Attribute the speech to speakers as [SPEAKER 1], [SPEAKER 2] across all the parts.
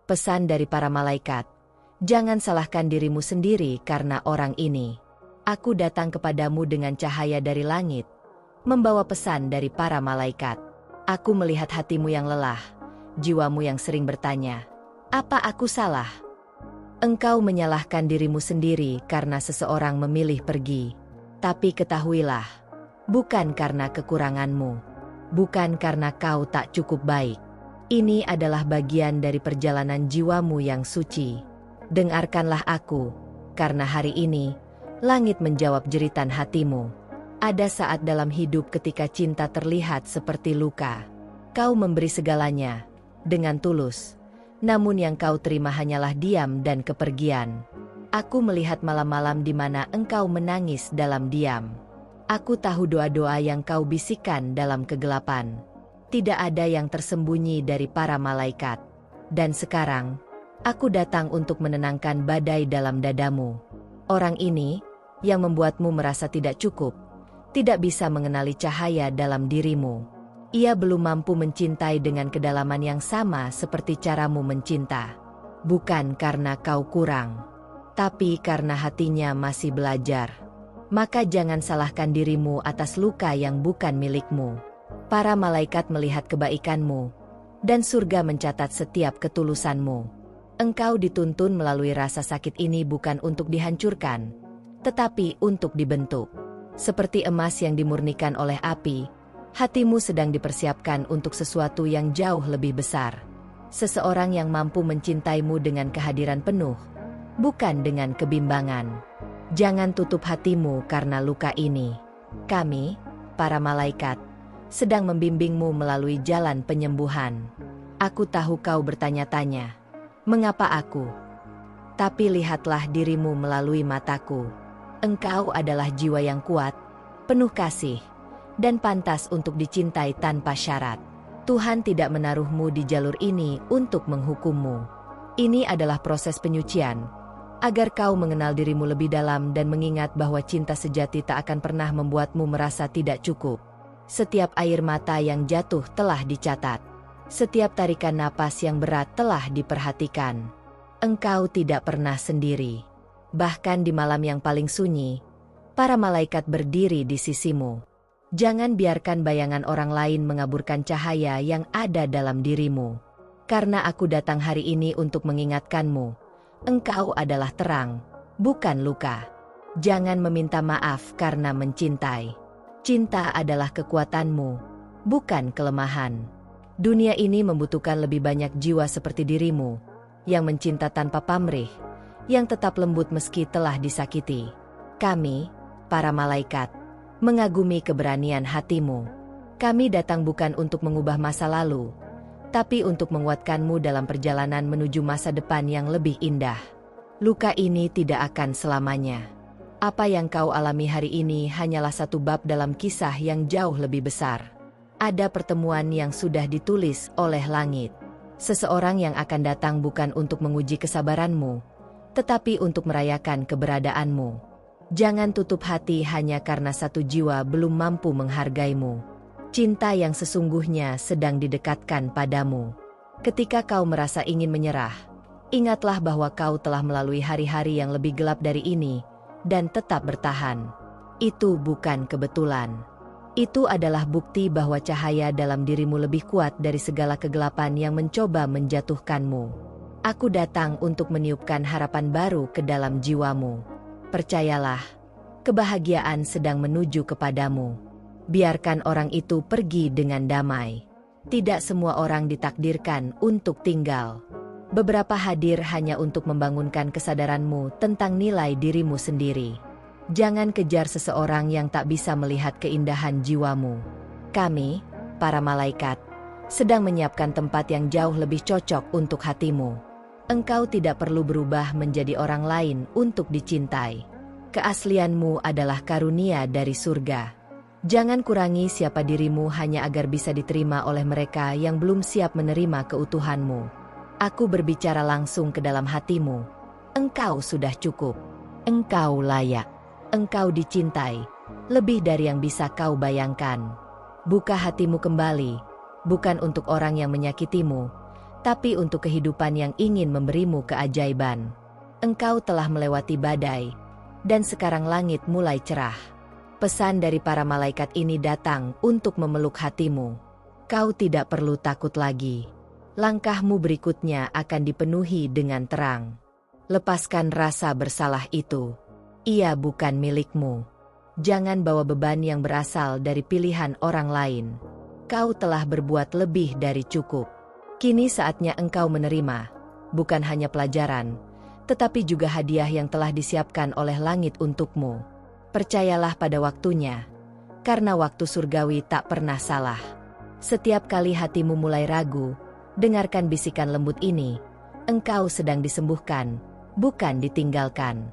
[SPEAKER 1] Pesan dari para malaikat. Jangan salahkan dirimu sendiri karena orang ini. Aku datang kepadamu dengan cahaya dari langit, membawa pesan dari para malaikat. Aku melihat hatimu yang lelah, jiwamu yang sering bertanya, apa aku salah? Engkau menyalahkan dirimu sendiri karena seseorang memilih pergi. Tapi ketahuilah, bukan karena kekuranganmu, bukan karena kau tak cukup baik. Ini adalah bagian dari perjalanan jiwamu yang suci. Dengarkanlah aku, karena hari ini, langit menjawab jeritan hatimu. Ada saat dalam hidup ketika cinta terlihat seperti luka. Kau memberi segalanya, dengan tulus. Namun yang kau terima hanyalah diam dan kepergian. Aku melihat malam-malam di mana engkau menangis dalam diam. Aku tahu doa-doa yang kau bisikan dalam kegelapan. Tidak ada yang tersembunyi dari para malaikat. Dan sekarang, aku datang untuk menenangkan badai dalam dadamu. Orang ini, yang membuatmu merasa tidak cukup, tidak bisa mengenali cahaya dalam dirimu. Ia belum mampu mencintai dengan kedalaman yang sama seperti caramu mencinta. Bukan karena kau kurang, tapi karena hatinya masih belajar. Maka jangan salahkan dirimu atas luka yang bukan milikmu. Para malaikat melihat kebaikanmu, dan surga mencatat setiap ketulusanmu. Engkau dituntun melalui rasa sakit ini bukan untuk dihancurkan, tetapi untuk dibentuk. Seperti emas yang dimurnikan oleh api, hatimu sedang dipersiapkan untuk sesuatu yang jauh lebih besar. Seseorang yang mampu mencintaimu dengan kehadiran penuh, bukan dengan kebimbangan. Jangan tutup hatimu karena luka ini. Kami, para malaikat, sedang membimbingmu melalui jalan penyembuhan. Aku tahu kau bertanya-tanya, mengapa aku? Tapi lihatlah dirimu melalui mataku. Engkau adalah jiwa yang kuat, penuh kasih, dan pantas untuk dicintai tanpa syarat. Tuhan tidak menaruhmu di jalur ini untuk menghukummu. Ini adalah proses penyucian, agar kau mengenal dirimu lebih dalam dan mengingat bahwa cinta sejati tak akan pernah membuatmu merasa tidak cukup. Setiap air mata yang jatuh telah dicatat. Setiap tarikan napas yang berat telah diperhatikan. Engkau tidak pernah sendiri. Bahkan di malam yang paling sunyi, para malaikat berdiri di sisimu. Jangan biarkan bayangan orang lain mengaburkan cahaya yang ada dalam dirimu. Karena aku datang hari ini untuk mengingatkanmu, engkau adalah terang, bukan luka. Jangan meminta maaf karena mencintai. Cinta adalah kekuatanmu, bukan kelemahan. Dunia ini membutuhkan lebih banyak jiwa seperti dirimu, yang mencinta tanpa pamrih, yang tetap lembut meski telah disakiti. Kami, para malaikat, mengagumi keberanian hatimu. Kami datang bukan untuk mengubah masa lalu, tapi untuk menguatkanmu dalam perjalanan menuju masa depan yang lebih indah. Luka ini tidak akan selamanya. Apa yang kau alami hari ini hanyalah satu bab dalam kisah yang jauh lebih besar. Ada pertemuan yang sudah ditulis oleh langit. Seseorang yang akan datang bukan untuk menguji kesabaranmu, tetapi untuk merayakan keberadaanmu. Jangan tutup hati hanya karena satu jiwa belum mampu menghargaimu. Cinta yang sesungguhnya sedang didekatkan padamu. Ketika kau merasa ingin menyerah, ingatlah bahwa kau telah melalui hari-hari yang lebih gelap dari ini, dan tetap bertahan. Itu bukan kebetulan. Itu adalah bukti bahwa cahaya dalam dirimu lebih kuat dari segala kegelapan yang mencoba menjatuhkanmu. Aku datang untuk meniupkan harapan baru ke dalam jiwamu. Percayalah, kebahagiaan sedang menuju kepadamu. Biarkan orang itu pergi dengan damai. Tidak semua orang ditakdirkan untuk tinggal. Beberapa hadir hanya untuk membangunkan kesadaranmu tentang nilai dirimu sendiri. Jangan kejar seseorang yang tak bisa melihat keindahan jiwamu. Kami, para malaikat, sedang menyiapkan tempat yang jauh lebih cocok untuk hatimu. Engkau tidak perlu berubah menjadi orang lain untuk dicintai. Keaslianmu adalah karunia dari surga. Jangan kurangi siapa dirimu hanya agar bisa diterima oleh mereka yang belum siap menerima keutuhanmu. Aku berbicara langsung ke dalam hatimu. Engkau sudah cukup. Engkau layak. Engkau dicintai, lebih dari yang bisa kau bayangkan. Buka hatimu kembali, bukan untuk orang yang menyakitimu, tapi untuk kehidupan yang ingin memberimu keajaiban. Engkau telah melewati badai, dan sekarang langit mulai cerah. Pesan dari para malaikat ini datang untuk memeluk hatimu. Kau tidak perlu takut lagi. Langkahmu berikutnya akan dipenuhi dengan terang. Lepaskan rasa bersalah itu. Ia bukan milikmu. Jangan bawa beban yang berasal dari pilihan orang lain. Kau telah berbuat lebih dari cukup. Kini saatnya engkau menerima, bukan hanya pelajaran, tetapi juga hadiah yang telah disiapkan oleh langit untukmu. Percayalah pada waktunya, karena waktu surgawi tak pernah salah. Setiap kali hatimu mulai ragu, dengarkan bisikan lembut ini. Engkau sedang disembuhkan, bukan ditinggalkan.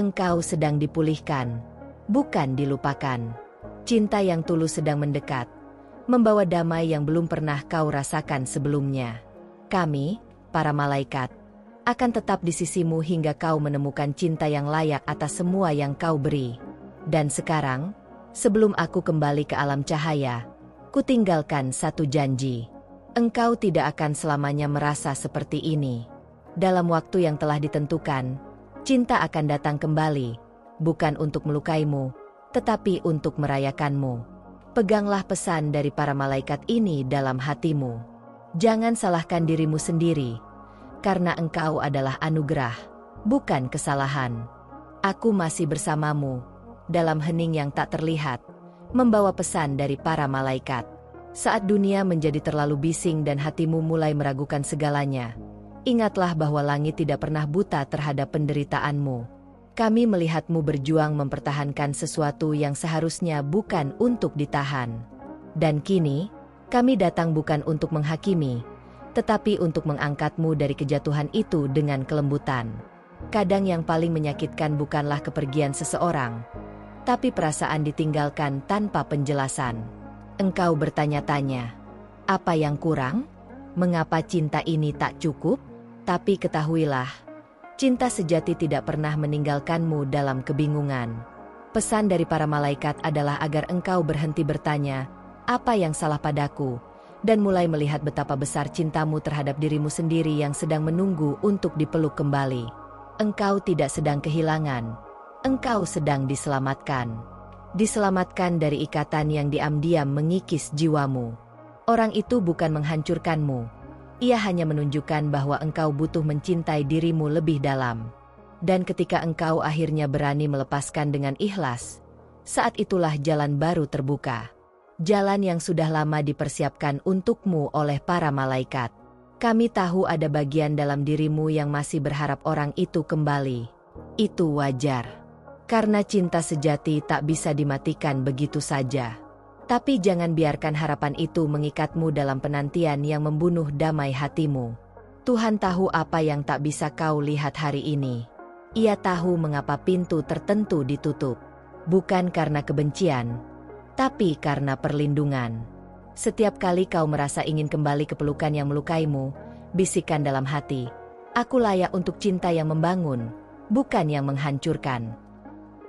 [SPEAKER 1] Engkau sedang dipulihkan, bukan dilupakan. Cinta yang tulus sedang mendekat, membawa damai yang belum pernah kau rasakan sebelumnya. Kami, para malaikat, akan tetap di sisimu hingga kau menemukan cinta yang layak atas semua yang kau beri. Dan sekarang, sebelum aku kembali ke alam cahaya, kutinggalkan satu janji. Engkau tidak akan selamanya merasa seperti ini. Dalam waktu yang telah ditentukan, cinta akan datang kembali, bukan untuk melukaimu, tetapi untuk merayakanmu. Peganglah pesan dari para malaikat ini dalam hatimu. Jangan salahkan dirimu sendiri, karena engkau adalah anugerah, bukan kesalahan. Aku masih bersamamu, dalam hening yang tak terlihat, membawa pesan dari para malaikat. Saat dunia menjadi terlalu bising dan hatimu mulai meragukan segalanya, ingatlah bahwa langit tidak pernah buta terhadap penderitaanmu. Kami melihatmu berjuang mempertahankan sesuatu yang seharusnya bukan untuk ditahan. Dan kini, kami datang bukan untuk menghakimi, tetapi untuk mengangkatmu dari kejatuhan itu dengan kelembutan. Kadang yang paling menyakitkan bukanlah kepergian seseorang, tapi perasaan ditinggalkan tanpa penjelasan. Engkau bertanya-tanya, apa yang kurang? Mengapa cinta ini tak cukup? Tapi ketahuilah, cinta sejati tidak pernah meninggalkanmu dalam kebingungan. Pesan dari para malaikat adalah agar engkau berhenti bertanya, apa yang salah padaku, dan mulai melihat betapa besar cintamu terhadap dirimu sendiri yang sedang menunggu untuk dipeluk kembali. Engkau tidak sedang kehilangan, engkau sedang diselamatkan. Diselamatkan dari ikatan yang diam-diam mengikis jiwamu. Orang itu bukan menghancurkanmu, ia hanya menunjukkan bahwa engkau butuh mencintai dirimu lebih dalam. Dan ketika engkau akhirnya berani melepaskan dengan ikhlas, saat itulah jalan baru terbuka. Jalan yang sudah lama dipersiapkan untukmu oleh para malaikat. Kami tahu ada bagian dalam dirimu yang masih berharap orang itu kembali. Itu wajar. Karena cinta sejati tak bisa dimatikan begitu saja. Tapi jangan biarkan harapan itu mengikatmu dalam penantian yang membunuh damai hatimu. Tuhan tahu apa yang tak bisa kau lihat hari ini. Ia tahu mengapa pintu tertentu ditutup. Bukan karena kebencian, tapi karena perlindungan. Setiap kali kau merasa ingin kembali ke pelukan yang melukaimu, bisikan dalam hati, aku layak untuk cinta yang membangun, bukan yang menghancurkan.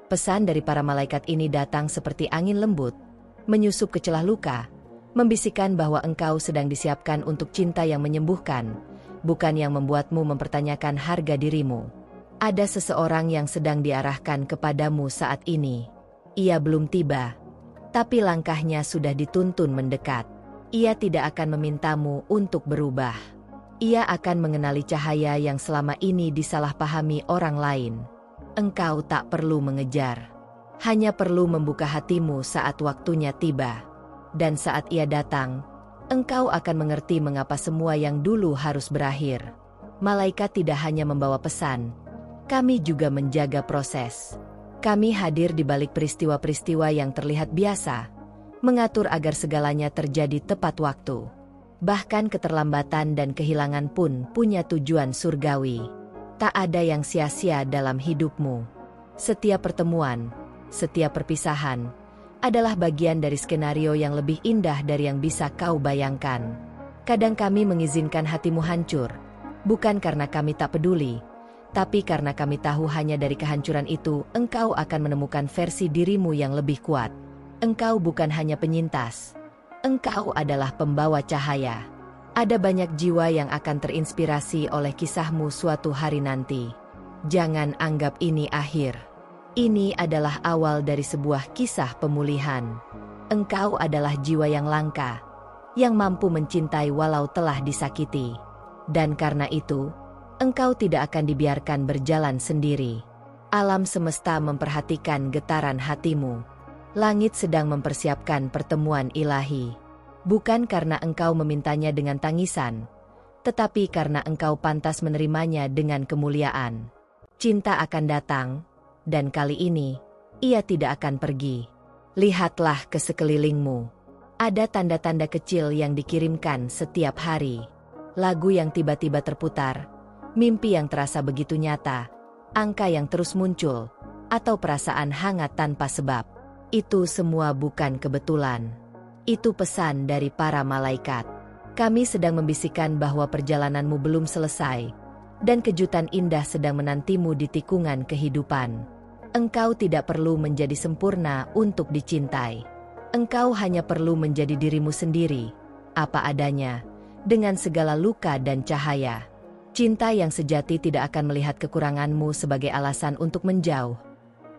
[SPEAKER 1] Pesan dari para malaikat ini datang seperti angin lembut, menyusup ke celah luka, membisikkan bahwa engkau sedang disiapkan untuk cinta yang menyembuhkan, bukan yang membuatmu mempertanyakan harga dirimu. Ada seseorang yang sedang diarahkan kepadamu saat ini. Ia belum tiba, tapi langkahnya sudah dituntun mendekat. Ia tidak akan memintamu untuk berubah. Ia akan mengenali cahaya yang selama ini disalahpahami orang lain. Engkau tak perlu mengejar. Hanya perlu membuka hatimu saat waktunya tiba. Dan saat ia datang, engkau akan mengerti mengapa semua yang dulu harus berakhir. Malaikat tidak hanya membawa pesan, kami juga menjaga proses. Kami hadir di balik peristiwa-peristiwa yang terlihat biasa, mengatur agar segalanya terjadi tepat waktu. Bahkan keterlambatan dan kehilangan pun punya tujuan surgawi. Tak ada yang sia-sia dalam hidupmu. Setiap pertemuan, setiap perpisahan, adalah bagian dari skenario yang lebih indah dari yang bisa kau bayangkan. Kadang kami mengizinkan hatimu hancur, bukan karena kami tak peduli, tapi karena kami tahu hanya dari kehancuran itu engkau akan menemukan versi dirimu yang lebih kuat. Engkau bukan hanya penyintas, engkau adalah pembawa cahaya. Ada banyak jiwa yang akan terinspirasi oleh kisahmu suatu hari nanti. Jangan anggap ini akhir. Ini adalah awal dari sebuah kisah pemulihan. Engkau adalah jiwa yang langka, yang mampu mencintai walau telah disakiti. Dan karena itu, engkau tidak akan dibiarkan berjalan sendiri. Alam semesta memperhatikan getaran hatimu. Langit sedang mempersiapkan pertemuan ilahi. Bukan karena engkau memintanya dengan tangisan, tetapi karena engkau pantas menerimanya dengan kemuliaan. Cinta akan datang, dan kali ini, ia tidak akan pergi. Lihatlah ke sekelilingmu. Ada tanda-tanda kecil yang dikirimkan setiap hari. Lagu yang tiba-tiba terputar, mimpi yang terasa begitu nyata, angka yang terus muncul, atau perasaan hangat tanpa sebab. Itu semua bukan kebetulan. Itu pesan dari para malaikat. Kami sedang membisikkan bahwa perjalananmu belum selesai, dan kejutan indah sedang menantimu di tikungan kehidupan. Engkau tidak perlu menjadi sempurna untuk dicintai. Engkau hanya perlu menjadi dirimu sendiri, apa adanya, dengan segala luka dan cahaya. Cinta yang sejati tidak akan melihat kekuranganmu sebagai alasan untuk menjauh,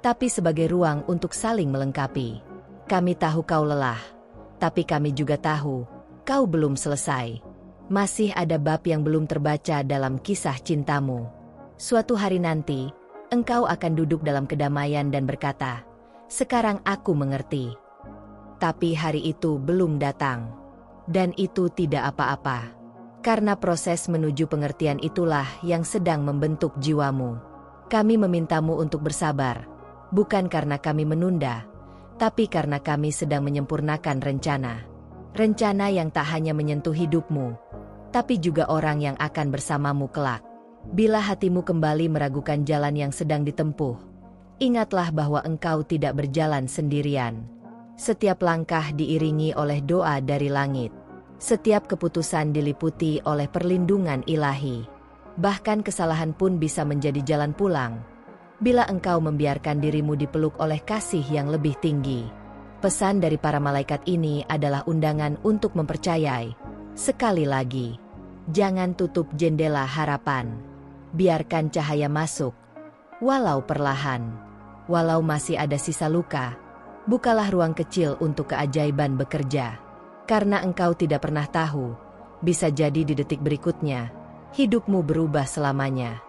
[SPEAKER 1] tapi sebagai ruang untuk saling melengkapi. Kami tahu kau lelah, tapi kami juga tahu kau belum selesai. Masih ada bab yang belum terbaca dalam kisah cintamu. Suatu hari nanti, engkau akan duduk dalam kedamaian dan berkata, "Sekarang aku mengerti." Tapi hari itu belum datang. Dan itu tidak apa-apa. Karena proses menuju pengertian itulah yang sedang membentuk jiwamu. Kami memintamu untuk bersabar, bukan karena kami menunda, tapi karena kami sedang menyempurnakan rencana. Rencana yang tak hanya menyentuh hidupmu, tapi juga orang yang akan bersamamu kelak. Bila hatimu kembali meragukan jalan yang sedang ditempuh, ingatlah bahwa engkau tidak berjalan sendirian. Setiap langkah diiringi oleh doa dari langit. Setiap keputusan diliputi oleh perlindungan ilahi. Bahkan kesalahan pun bisa menjadi jalan pulang, bila engkau membiarkan dirimu dipeluk oleh kasih yang lebih tinggi. Pesan dari para malaikat ini adalah undangan untuk mempercayai. Sekali lagi, jangan tutup jendela harapan. Biarkan cahaya masuk, walau perlahan. Walau masih ada sisa luka, bukalah ruang kecil untuk keajaiban bekerja. Karena engkau tidak pernah tahu, bisa jadi di detik berikutnya, hidupmu berubah selamanya.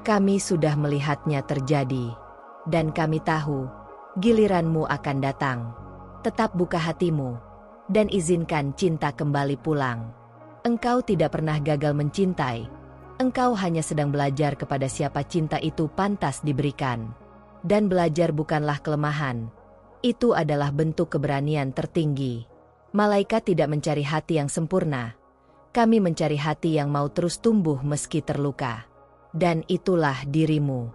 [SPEAKER 1] Kami sudah melihatnya terjadi, dan kami tahu, giliranmu akan datang. Tetap buka hatimu, dan izinkan cinta kembali pulang. Engkau tidak pernah gagal mencintai, engkau hanya sedang belajar kepada siapa cinta itu pantas diberikan. Dan belajar bukanlah kelemahan, itu adalah bentuk keberanian tertinggi. Malaikat tidak mencari hati yang sempurna. Kami mencari hati yang mau terus tumbuh meski terluka. Dan itulah dirimu.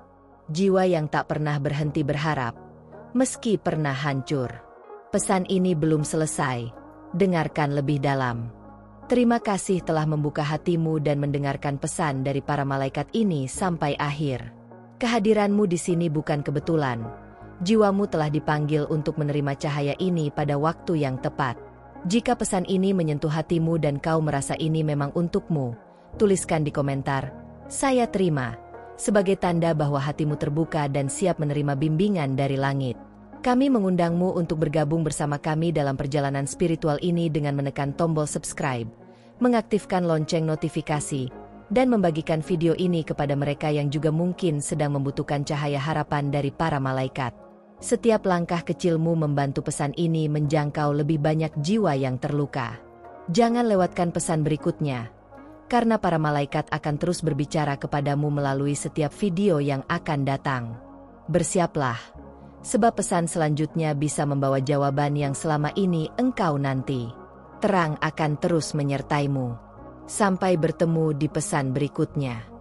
[SPEAKER 1] Jiwa yang tak pernah berhenti berharap, meski pernah hancur. Pesan ini belum selesai. Dengarkan lebih dalam. Terima kasih telah membuka hatimu dan mendengarkan pesan dari para malaikat ini sampai akhir. Kehadiranmu di sini bukan kebetulan. Jiwamu telah dipanggil untuk menerima cahaya ini pada waktu yang tepat. Jika pesan ini menyentuh hatimu dan kau merasa ini memang untukmu, tuliskan di komentar, "Saya terima," sebagai tanda bahwa hatimu terbuka dan siap menerima bimbingan dari langit. Kami mengundangmu untuk bergabung bersama kami dalam perjalanan spiritual ini dengan menekan tombol subscribe, mengaktifkan lonceng notifikasi, dan membagikan video ini kepada mereka yang juga mungkin sedang membutuhkan cahaya harapan dari para malaikat. Setiap langkah kecilmu membantu pesan ini menjangkau lebih banyak jiwa yang terluka. Jangan lewatkan pesan berikutnya, karena para malaikat akan terus berbicara kepadamu melalui setiap video yang akan datang. Bersiaplah, sebab pesan selanjutnya bisa membawa jawaban yang selama ini engkau nanti. Terang akan terus menyertaimu. Sampai bertemu di pesan berikutnya.